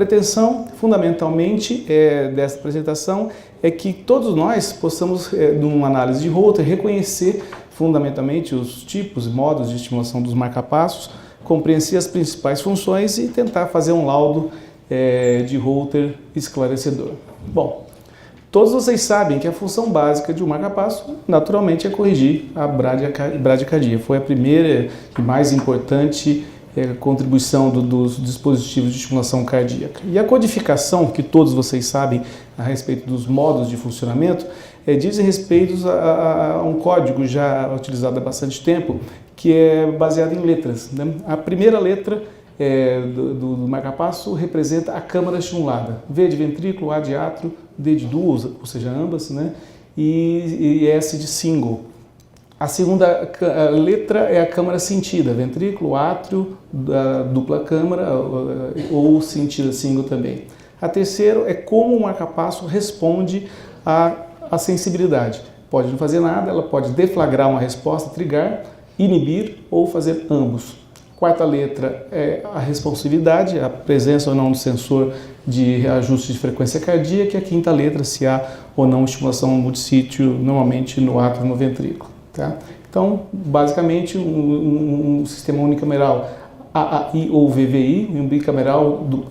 pretensão, fundamentalmente, dessa apresentação é que todos nós possamos, numa análise de Holter, reconhecer fundamentalmente os tipos e modos de estimulação dos marcapassos, compreender as principais funções e tentar fazer um laudo de Holter esclarecedor. Bom, todos vocês sabem que a função básica de um marcapasso, naturalmente, é corrigir a bradicardia. Foi a primeira e mais importante contribuição dos dispositivos de estimulação cardíaca. E a codificação, que todos vocês sabem a respeito dos modos de funcionamento, diz respeito a um código já utilizado há bastante tempo, que é baseado em letras, né? A primeira letra do marcapasso representa a câmara estimulada. V de ventrículo, A de átrio, D de duas, ou seja, ambas, né? E S de single. A segunda letra é a câmara sentida, ventrículo, átrio, dupla câmara ou sentida single também. A terceira é como o marcapasso responde à sensibilidade. Pode não fazer nada, ela pode deflagrar uma resposta, trigar, inibir ou fazer ambos. Quarta letra é a responsividade, a presença ou não do sensor de ajuste de frequência cardíaca, e a quinta letra, se há ou não estimulação multissítio, normalmente no átrio ou no ventrículo. Tá? Então, basicamente, um sistema unicameral AAI ou VVI e um bicameral do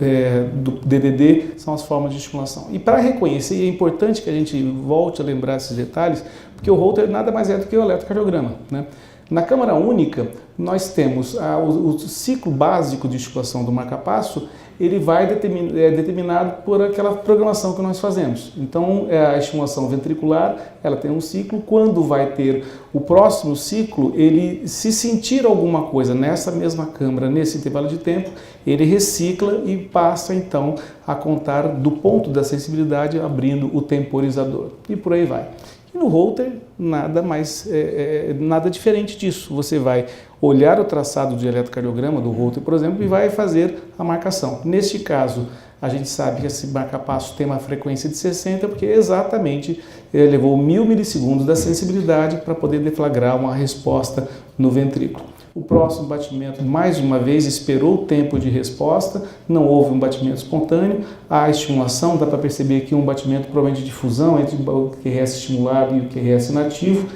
DDD são as formas de estimulação. E para reconhecer, é importante que a gente volte a lembrar esses detalhes, porque o Holter nada mais é do que o eletrocardiograma, né? Na câmara única, nós temos o ciclo básico de estimulação do marcapasso, ele vai determinado por aquela programação que nós fazemos. Então, a estimulação ventricular, ela tem um ciclo. Quando vai ter o próximo ciclo, ele, se sentir alguma coisa nessa mesma câmara, nesse intervalo de tempo, ele recicla e passa, então, a contar do ponto da sensibilidade, abrindo o temporizador. E por aí vai. No Holter, nada diferente disso. Você vai olhar o traçado de eletrocardiograma do Holter, por exemplo, e vai fazer a marcação. Neste caso, a gente sabe que esse marcapasso tem uma frequência de 60, porque exatamente ele levou 1000 milissegundos da sensibilidade para poder deflagrar uma resposta no ventrículo. O próximo batimento, mais uma vez, esperou o tempo de resposta, não houve um batimento espontâneo. A estimulação, dá para perceber aqui um batimento provavelmente de fusão entre o QRS estimulado e o QRS inativo.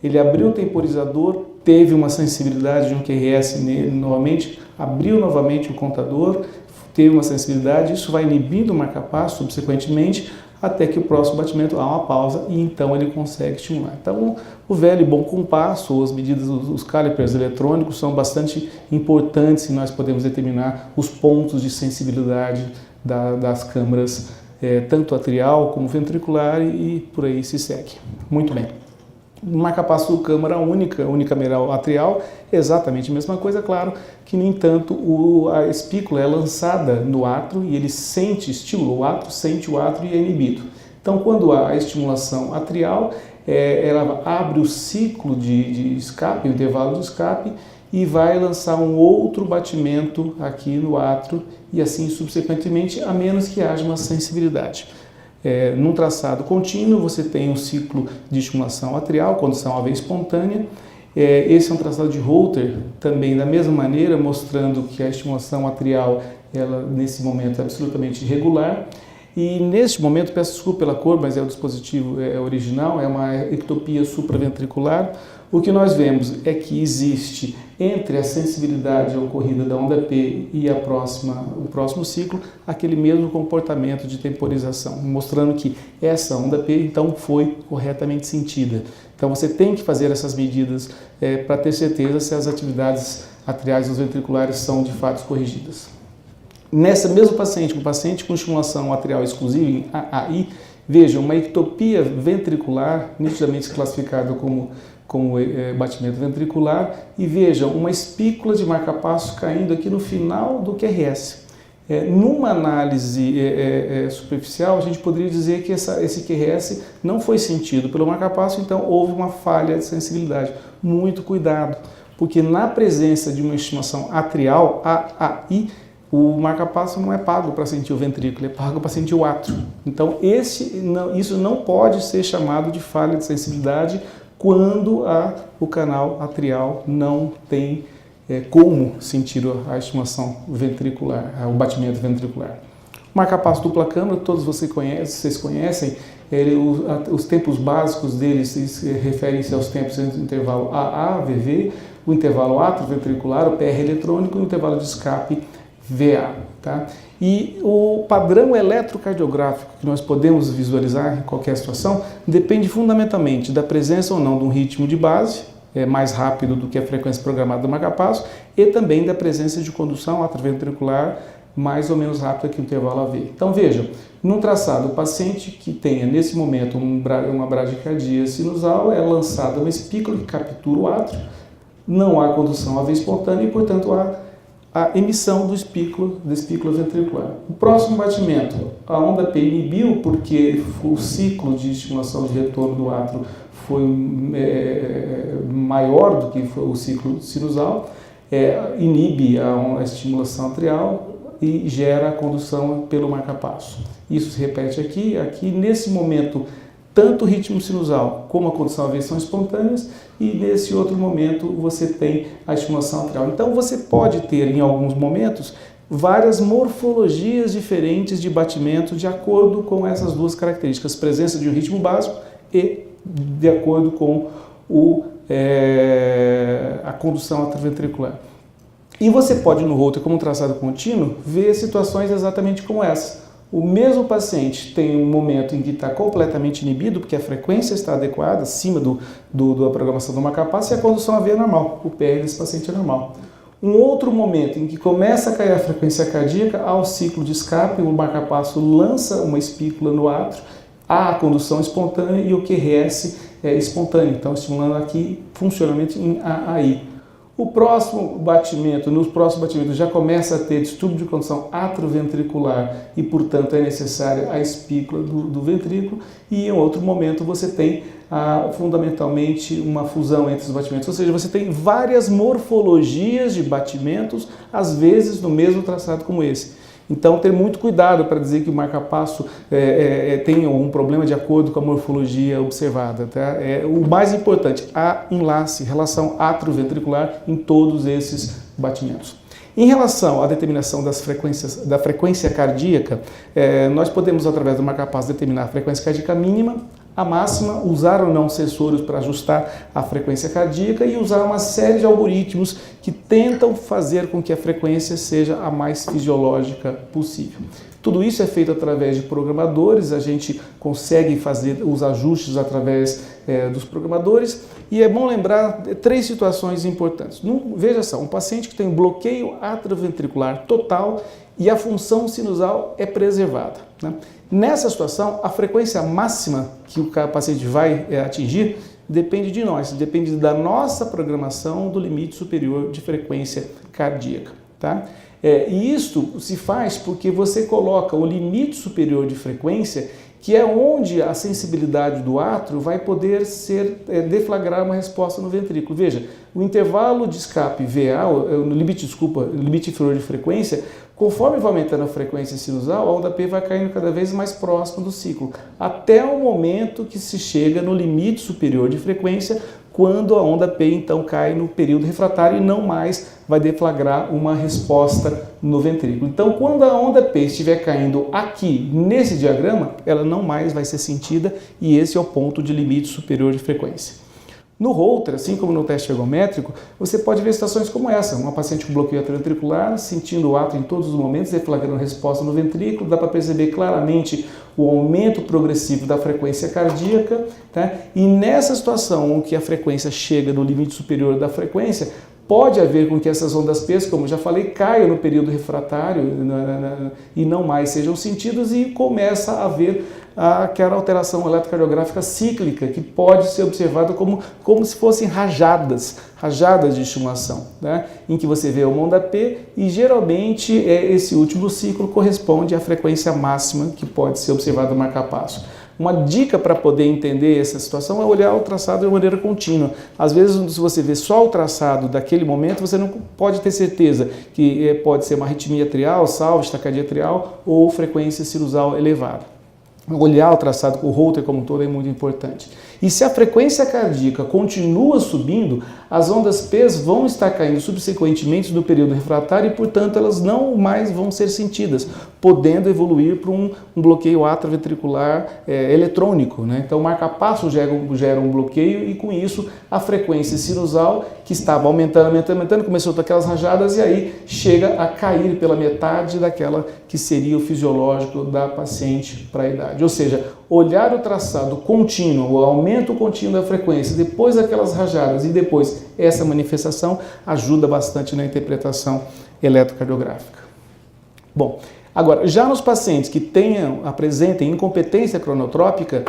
Ele abriu o temporizador, teve uma sensibilidade de um QRS nele novamente, abriu novamente o contador, teve uma sensibilidade, isso vai inibindo o marcapasso subsequentemente, até que o próximo batimento há uma pausa e então ele consegue estimular. Então, o velho e bom compasso, as medidas, os calipers eletrônicos são bastante importantes se nós podemos determinar os pontos de sensibilidade das câmaras, tanto atrial como ventricular, e por aí se segue. Muito bem. O marcapasso câmara única, unicameral atrial, exatamente a mesma coisa, claro que, no entanto, a espícula é lançada no átrio e ele estimula o átrio, sente o átrio e é inibido. Então, quando há a estimulação atrial, ela abre o ciclo de escape, o intervalo de escape, e vai lançar um outro batimento aqui no átrio e assim subsequentemente, a menos que haja uma sensibilidade. Num traçado contínuo, você tem um ciclo de estimulação atrial, condição AV espontânea. Esse é um traçado de Holter, também da mesma maneira, mostrando que a estimulação atrial, ela, nesse momento, é absolutamente irregular. E neste momento, peço desculpa pela cor, mas o dispositivo original, é uma ectopia supraventricular. O que nós vemos é que existe entre a sensibilidade ocorrida da onda P e o próximo ciclo, aquele mesmo comportamento de temporização, mostrando que essa onda P, então, foi corretamente sentida. Então, você tem que fazer essas medidas para ter certeza se as atividades atriais e ventriculares são, de fato, corrigidas. Nessa mesma paciente, um paciente com estimulação atrial exclusiva, em AAI, vejam, uma ectopia ventricular, nitidamente classificada como batimento ventricular, e vejam, uma espícula de marcapasso caindo aqui no final do QRS. Numa análise superficial, a gente poderia dizer que esse QRS não foi sentido pelo marcapasso, então houve uma falha de sensibilidade. Muito cuidado, porque na presença de uma estimação atrial, AAI, o marcapasso não é pago para sentir o ventrículo, é pago para sentir o átrio. Então, isso não pode ser chamado de falha de sensibilidade quando o canal atrial não tem como sentir a estimação ventricular, o batimento ventricular. Marca-passo dupla câmara, todos vocês conhecem, os tempos básicos deles referem-se aos tempos entre o intervalo AA, VV, o intervalo atrioventricular, o PR eletrônico e o intervalo de escape VA. Tá? E o padrão eletrocardiográfico que nós podemos visualizar em qualquer situação depende fundamentalmente da presença ou não de um ritmo de base, mais rápido do que a frequência programada do marca-passo, e também da presença de condução atrioventricular mais ou menos rápida que o intervalo AV. Então vejam, num traçado, o paciente que tenha nesse momento uma bradicardia sinusal, é lançada uma espícula que captura o átrio, não há condução AV espontânea e, portanto, há a emissão da espícula ventricular. O próximo batimento, a onda P inibiu porque o ciclo de estimulação de retorno do átrio foi maior do que o ciclo sinusal, inibe a estimulação atrial e gera a condução pelo marca-passo. Isso se repete aqui nesse momento, tanto o ritmo sinusal como a condução AV são espontâneas e nesse outro momento você tem a estimulação atrial. Então você pode ter em alguns momentos várias morfologias diferentes de batimento de acordo com essas duas características, presença de um ritmo básico e de acordo com a condução atrioventricular. E você pode, no Holter, como um traçado contínuo, ver situações exatamente como essa. O mesmo paciente tem um momento em que está completamente inibido, porque a frequência está adequada, acima da programação do marca-passo, e a condução AV é normal, o PR desse paciente é normal. Um outro momento em que começa a cair a frequência cardíaca, há o ciclo de escape, o marca-passo lança uma espícula no átrio, há a condução espontânea e o QRS é espontâneo, então estimulando aqui funcionamento em AAI. Nos próximos batimentos já começa a ter distúrbio de condução atrioventricular e, portanto, é necessária a espícula do ventrículo e em outro momento você tem fundamentalmente uma fusão entre os batimentos, ou seja, você tem várias morfologias de batimentos, às vezes no mesmo traçado como esse. Então, ter muito cuidado para dizer que o marca-passo tem algum problema de acordo com a morfologia observada. Tá? O mais importante, há enlace, relação atrioventricular em todos esses batimentos. Em relação à determinação da frequência cardíaca, nós podemos, através do marca-passo, determinar a frequência cardíaca mínima, a máxima, usar ou não sensores para ajustar a frequência cardíaca e usar uma série de algoritmos que tentam fazer com que a frequência seja a mais fisiológica possível. Tudo isso é feito através de programadores, a gente consegue fazer os ajustes através dos programadores e é bom lembrar 3 situações importantes. Veja só, um paciente que tem bloqueio atrioventricular total e a função sinusal é preservada. Né? Nessa situação, a frequência máxima que o paciente vai atingir depende de nós, depende da nossa programação do limite superior de frequência cardíaca. Tá? E isto se faz porque você coloca o limite superior de frequência, que é onde a sensibilidade do átrio vai poder deflagrar uma resposta no ventrículo. Veja, o intervalo de escape VA, o limite inferior de frequência, conforme vai aumentando a frequência sinusal, a onda P vai caindo cada vez mais próxima do ciclo, até o momento que se chega no limite superior de frequência, quando a onda P então cai no período refratário e não mais vai deflagrar uma resposta no ventrículo. Então, quando a onda P estiver caindo aqui, nesse diagrama, ela não mais vai ser sentida e esse é o ponto de limite superior de frequência. No Holter, assim como no teste ergométrico, você pode ver situações como essa. Uma paciente com bloqueio atrioventricular, sentindo o átrio em todos os momentos, deflagrando resposta no ventrículo, dá para perceber claramente o aumento progressivo da frequência cardíaca. Tá? E nessa situação em que a frequência chega no limite superior da frequência, pode haver com que essas ondas P, como já falei, caiam no período refratário e não mais sejam sentidas e começa a haver aquela alteração eletrocardiográfica cíclica que pode ser observada como se fossem rajadas de estimulação, né? Em que você vê uma onda P e geralmente esse último ciclo corresponde à frequência máxima que pode ser observada no marca-passo. Uma dica para poder entender essa situação é olhar o traçado de maneira contínua. Às vezes, se você vê só o traçado daquele momento, você não pode ter certeza que pode ser uma arritmia atrial, salve, taquicardia atrial ou frequência sinusal elevada. olhar o traçado com o Holter como um todo é muito importante. E se a frequência cardíaca continua subindo, as ondas P vão estar caindo subsequentemente no período refratário e, portanto, elas não mais vão ser sentidas, podendo evoluir para um bloqueio atrioventricular eletrônico, né? Então, o marca-passo gera um bloqueio e, com isso, a frequência sinusal, que estava aumentando, começou a ter aquelas rajadas e aí chega a cair pela metade daquela que seria o fisiológico da paciente para a idade. Ou seja, olhar o traçado contínuo, o aumento contínuo da frequência, depois aquelas rajadas e depois essa manifestação ajuda bastante na interpretação eletrocardiográfica. Bom, agora, já nos pacientes que apresentem incompetência cronotrópica,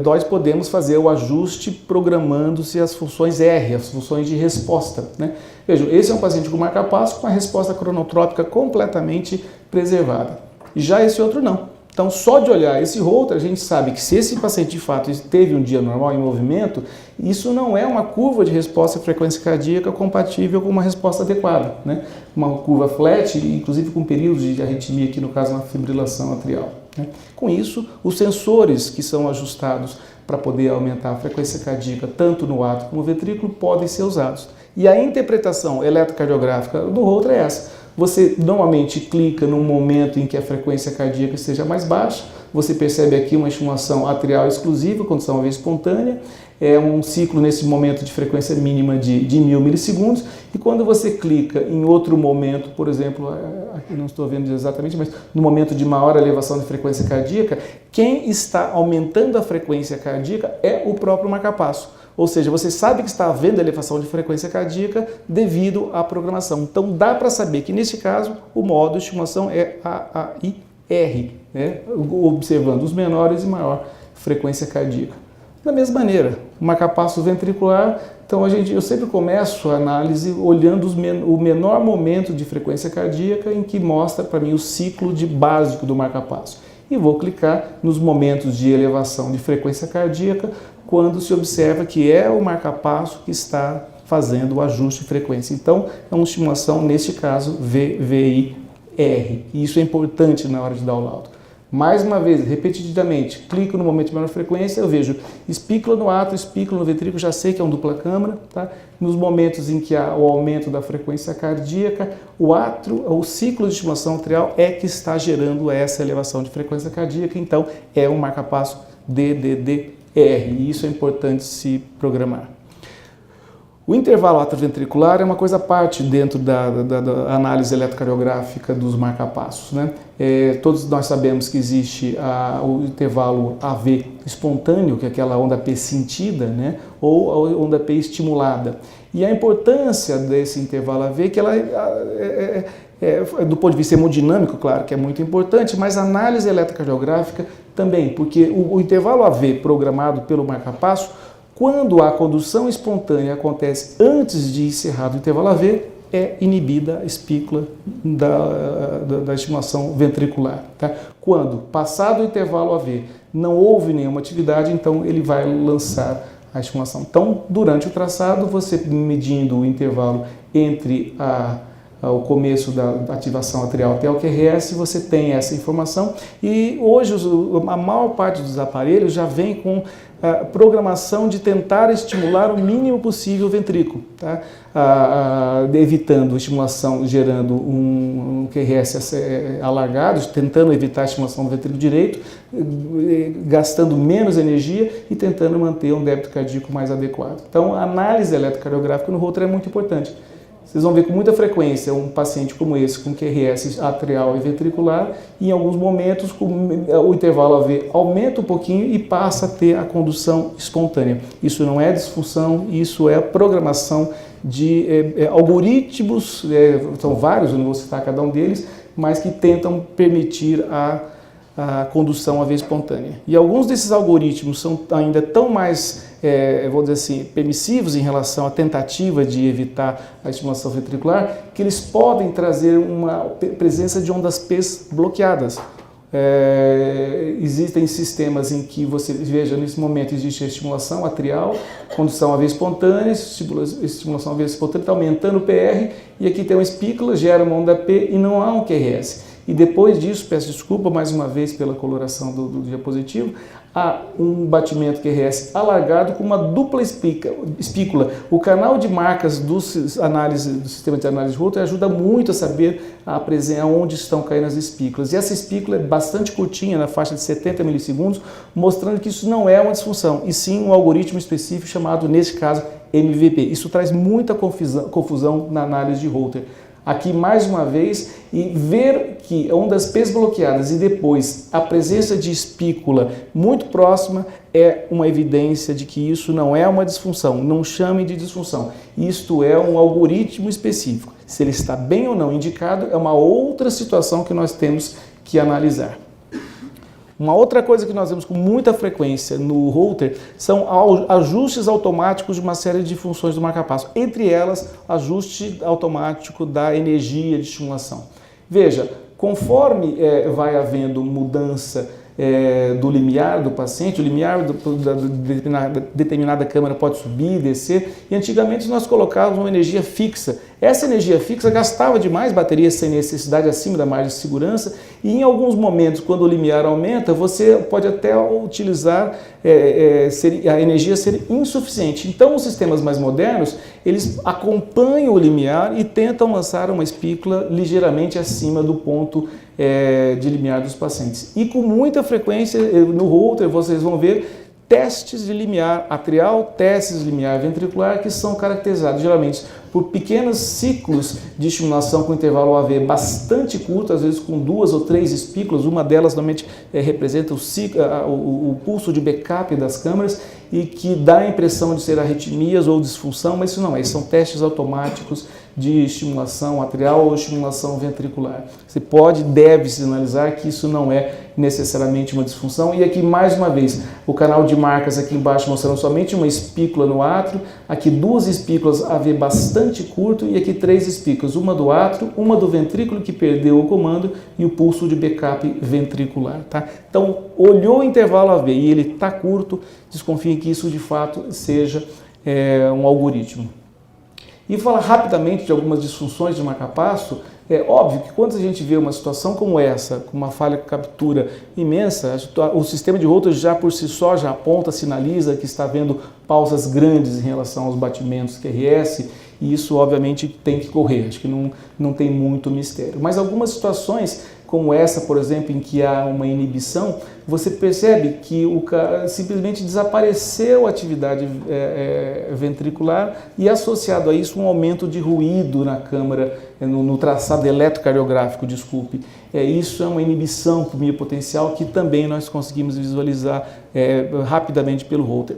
nós podemos fazer o ajuste programando-se as funções R, as funções de resposta, né? Vejam, esse é um paciente com marca-passo com a resposta cronotrópica completamente preservada. E já esse outro não. Então, só de olhar esse Holter, a gente sabe que se esse paciente de fato teve um dia normal em movimento, isso não é uma curva de resposta à frequência cardíaca compatível com uma resposta adequada, né? Uma curva flat, inclusive com períodos de arritmia, aqui no caso uma fibrilação atrial, né? Com isso, os sensores que são ajustados para poder aumentar a frequência cardíaca, tanto no átrio como no ventrículo, podem ser usados. E a interpretação eletrocardiográfica do Holter é essa. Você normalmente clica no momento em que a frequência cardíaca esteja mais baixa, você percebe aqui uma estimulação atrial exclusiva, condição AV espontânea, é um ciclo nesse momento de frequência mínima de 1000 milissegundos, e quando você clica em outro momento, por exemplo, aqui não estou vendo exatamente, mas no momento de maior elevação de frequência cardíaca, quem está aumentando a frequência cardíaca é o próprio marca-passo. Ou seja, você sabe que está havendo elevação de frequência cardíaca devido à programação. Então, dá para saber que, nesse caso, o modo de estimulação é AAIR, né? Observando os menores e maior frequência cardíaca. Da mesma maneira, o marca-passo ventricular, então eu sempre começo a análise olhando o menor momento de frequência cardíaca em que mostra para mim o ciclo básico do marca-passo. E vou clicar nos momentos de elevação de frequência cardíaca, quando se observa que é o marca-passo que está fazendo o ajuste de frequência. Então, é uma estimulação, neste caso, VVIR. E isso é importante na hora de dar o laudo. Mais uma vez, repetidamente, clico no momento de menor frequência, eu vejo espícula no átrio, espícula no ventrículo, já sei que é um dupla câmara, tá? Nos momentos em que há o aumento da frequência cardíaca, o ciclo de estimulação atrial é que está gerando essa elevação de frequência cardíaca, então é um marca-passo DDDR, e isso é importante se programar. O intervalo atrioventricular é uma coisa à parte dentro da análise eletrocardiográfica dos marca-passos, né? Todos nós sabemos que existe o intervalo AV espontâneo, que é aquela onda P sentida, né? Ou a onda P estimulada. E a importância desse intervalo AV, que ela do ponto de vista hemodinâmico, claro que é muito importante, mas a análise eletrocardiográfica também, porque o intervalo AV programado pelo marca-passo, quando a condução espontânea acontece antes de encerrado o intervalo AV, é inibida a espícula da estimulação ventricular. Tá? Quando, passado o intervalo AV, não houve nenhuma atividade, então ele vai lançar a estimulação. Então, durante o traçado, você medindo o intervalo entre o começo da ativação atrial até o QRS, você tem essa informação, e hoje a maior parte dos aparelhos já vem com a programação de tentar estimular o mínimo possível o ventrículo, tá? Evitando estimulação, gerando um QRS alargado, tentando evitar a estimulação do ventrículo direito, gastando menos energia e tentando manter um débito cardíaco mais adequado. Então, a análise eletrocardiográfica no Holter é muito importante. Vocês vão ver com muita frequência um paciente como esse, com QRS atrial e ventricular, e em alguns momentos o intervalo AV aumenta um pouquinho e passa a ter a condução espontânea. Isso não é disfunção, isso é a programação de algoritmos, são vários, eu não vou citar cada um deles, mas que tentam permitir a condução AV espontânea. E alguns desses algoritmos são ainda tão mais, vou dizer assim, permissivos em relação à tentativa de evitar a estimulação ventricular, que eles podem trazer uma presença de ondas P bloqueadas. Existem sistemas em que você veja, nesse momento existe a estimulação atrial, condução AV espontânea, estimulação AV espontânea está aumentando o PR, e aqui tem uma espícula, gera uma onda P e não há um QRS. e depois disso, peço desculpa mais uma vez pela coloração do diapositivo, há um batimento QRS alargado com uma dupla espícula. O canal de marcas do sistema de análise de Holter ajuda muito a saber onde estão caindo as espículas. E essa espícula é bastante curtinha, na faixa de 70 milissegundos, mostrando que isso não é uma disfunção, e sim um algoritmo específico chamado, nesse caso, MVP. Isso traz muita confusão na análise de Holter. Aqui mais uma vez, e ver que ondas P bloqueadas e depois a presença de espícula muito próxima é uma evidência de que isso não é uma disfunção, não chame de disfunção. Isto é um algoritmo específico. Se ele está bem ou não indicado é uma outra situação que nós temos que analisar. Uma outra coisa que nós vemos com muita frequência no Holter são ajustes automáticos de uma série de funções do marca-passo, entre elas, ajuste automático da energia de estimulação. Veja, conforme vai havendo mudança do limiar do paciente, o limiar da determinada câmara pode subir e descer, e antigamente nós colocávamos uma energia fixa. Essa energia fixa gastava demais bateria sem necessidade acima da margem de segurança, e em alguns momentos, quando o limiar aumenta, você pode até utilizar a energia ser insuficiente. Então, os sistemas mais modernos, eles acompanham o limiar e tentam lançar uma espícula ligeiramente acima do ponto de limiar dos pacientes. E com muita frequência, no Holter, vocês vão ver testes de limiar atrial, testes de limiar ventricular, que são caracterizados geralmente por pequenos ciclos de estimulação com intervalo AV bastante curto, às vezes com 2 ou 3 espículas. Uma delas normalmente representa o pulso de backup das câmaras e que dá a impressão de ser arritmias ou disfunção, mas isso não é, são testes automáticos de estimulação atrial ou estimulação ventricular. Você deve sinalizar que isso não é necessariamente uma disfunção. E aqui, mais uma vez, o canal de marcas aqui embaixo mostrando somente uma espícula no átrio, aqui 2 espículas AV bastante curto e aqui 3 espículas, uma do átrio, uma do ventrículo que perdeu o comando e o pulso de backup ventricular. Tá? Então, olhou o intervalo AV e ele está curto, desconfie que isso de fato seja um algoritmo. E falar rapidamente de algumas disfunções de marca-passo. É óbvio que quando a gente vê uma situação como essa, com uma falha de captura imensa, o sistema de Holter já por si só já aponta, sinaliza que está havendo pausas grandes em relação aos batimentos QRS, e isso obviamente tem que correr, acho que não tem muito mistério. Mas algumas situações como essa, por exemplo, em que há uma inibição, você percebe que o cara simplesmente desapareceu a atividade ventricular e associado a isso um aumento de ruído na câmara, no traçado eletrocardiográfico, desculpe. Isso é uma inibição por miopotencial que também nós conseguimos visualizar rapidamente pelo Holter.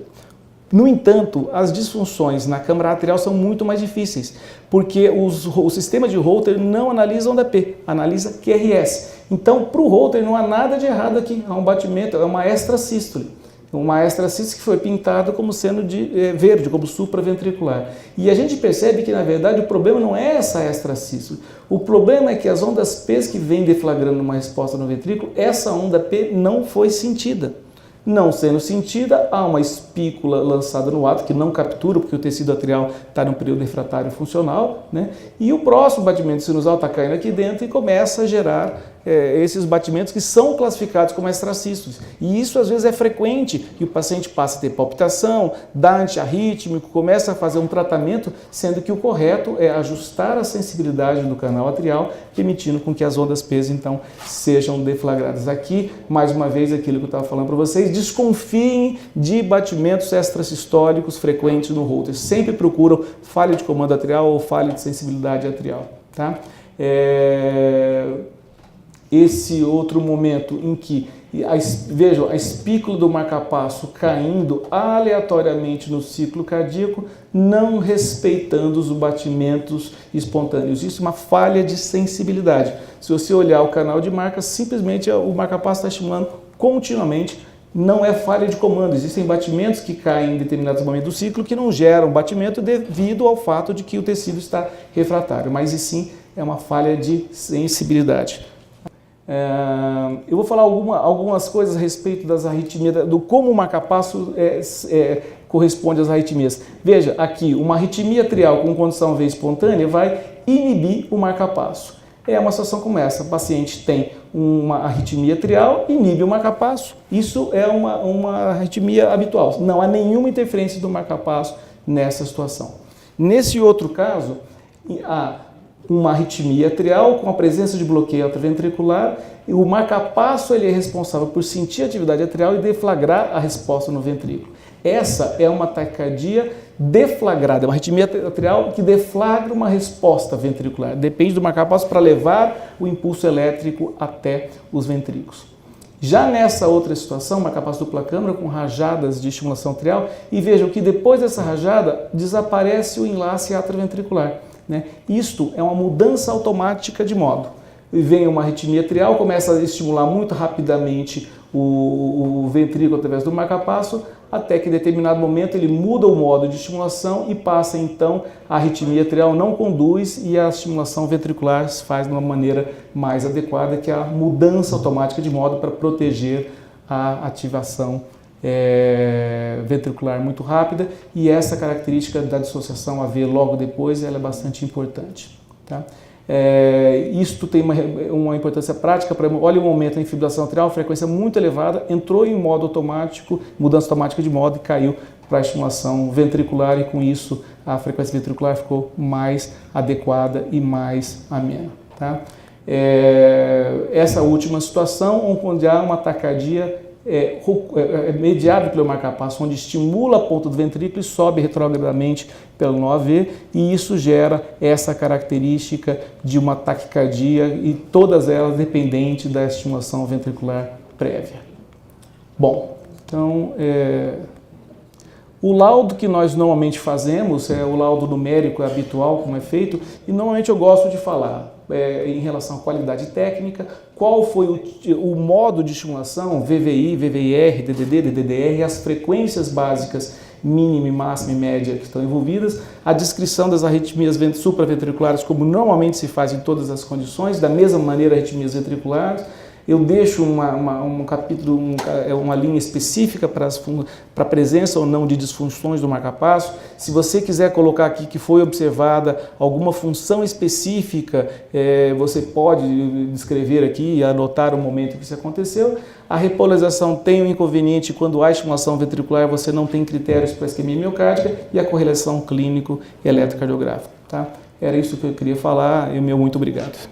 No entanto, as disfunções na câmara atrial são muito mais difíceis, porque o sistema de Holter não analisa onda P, analisa QRS. Então, para o Holter não há nada de errado aqui, há um batimento, é uma extrasístole. Uma extrasístole que foi pintada como sendo verde, como supraventricular. E a gente percebe que, na verdade, o problema não é essa extrasístole. O problema é que as ondas P que vêm deflagrando uma resposta no ventrículo, essa onda P não foi sentida. Não sendo sentida, há uma espícula lançada no átrio que não captura, porque o tecido atrial está num período refratário funcional, né? E o próximo batimento sinusal está caindo aqui dentro e começa a gerar esses batimentos que são classificados como extrasístoles. E isso às vezes é frequente, e o paciente passa a ter palpitação, dá antiarrítmico, começa a fazer um tratamento, sendo que o correto é ajustar a sensibilidade do canal atrial, permitindo com que as ondas P então sejam deflagradas. Aqui, mais uma vez, aquilo que eu estava falando para vocês, desconfiem de batimentos extrasistólicos frequentes no Holter. Sempre procuram falha de comando atrial ou falha de sensibilidade atrial. Tá? Esse outro momento em que, vejam, a espícula do marca-passo caindo aleatoriamente no ciclo cardíaco, não respeitando os batimentos espontâneos. Isso é uma falha de sensibilidade. Se você olhar o canal de marcas, simplesmente o marca-passo está estimulando continuamente, não é falha de comando. Existem batimentos que caem em determinados momentos do ciclo que não geram batimento devido ao fato de que o tecido está refratário, mas e sim é uma falha de sensibilidade. Eu vou falar algumas coisas a respeito das arritmias, do como o marca-passo corresponde às arritmias. Veja, aqui, uma arritmia atrial com condição V espontânea vai inibir o marca-passo. é uma situação como essa. O paciente tem uma arritmia atrial, inibe o marcapasso. Isso é uma arritmia habitual. Não há nenhuma interferência do marcapasso nessa situação. Nesse outro caso, há uma arritmia atrial com a presença de bloqueio atrioventricular e o marcapasso ele é responsável por sentir a atividade atrial e deflagrar a resposta no ventrículo. Essa é uma taquicardia deflagrada, é uma arritmia atrial que deflagra uma resposta ventricular. Depende do marcapasso para levar o impulso elétrico até os ventrículos. Já nessa outra situação, marcapasso dupla câmara com rajadas de estimulação atrial, e vejam que depois dessa rajada desaparece o enlace atrioventricular. Isto é uma mudança automática de modo. E vem uma arritmia atrial, começa a estimular muito rapidamente o ventrículo através do marcapasso, até que em determinado momento ele muda o modo de estimulação e passa então a arritmia atrial não conduz e a estimulação ventricular se faz de uma maneira mais adequada, que é a mudança automática de modo para proteger a ativação ventricular muito rápida, e essa característica da dissociação AV logo depois ela é bastante importante. Tá? Isto tem uma importância prática. Olha o momento da fibrilação atrial, frequência muito elevada, entrou em modo automático, mudança automática de modo e caiu para a estimulação ventricular, e com isso a frequência ventricular ficou mais adequada e mais amena. Tá? Essa última situação, onde há uma taquicardia mediado pelo marcapasso, onde estimula a ponta do ventrículo e sobe retrogradamente pelo nó AV, e isso gera essa característica de uma taquicardia, e todas elas dependentes da estimulação ventricular prévia. Bom, então o laudo que nós normalmente fazemos é o laudo numérico habitual, como é feito, e normalmente eu gosto de falar em relação à qualidade técnica, qual foi o modo de estimulação, VVI, VVIR, DDD, DDDR, as frequências básicas mínima, máxima e média que estão envolvidas, a descrição das arritmias supraventriculares, como normalmente se faz em todas as condições, da mesma maneira arritmias ventriculares. Eu deixo um capítulo, uma linha específica para a presença ou não de disfunções do marcapasso. Se você quiser colocar aqui que foi observada alguma função específica, você pode descrever aqui e anotar o momento que isso aconteceu. A repolarização tem um inconveniente: quando há estimulação ventricular, você não tem critérios para isquemia miocárdica, e a correlação clínico-eletrocardiográfica. Tá? Era isso que eu queria falar, e o meu muito obrigado.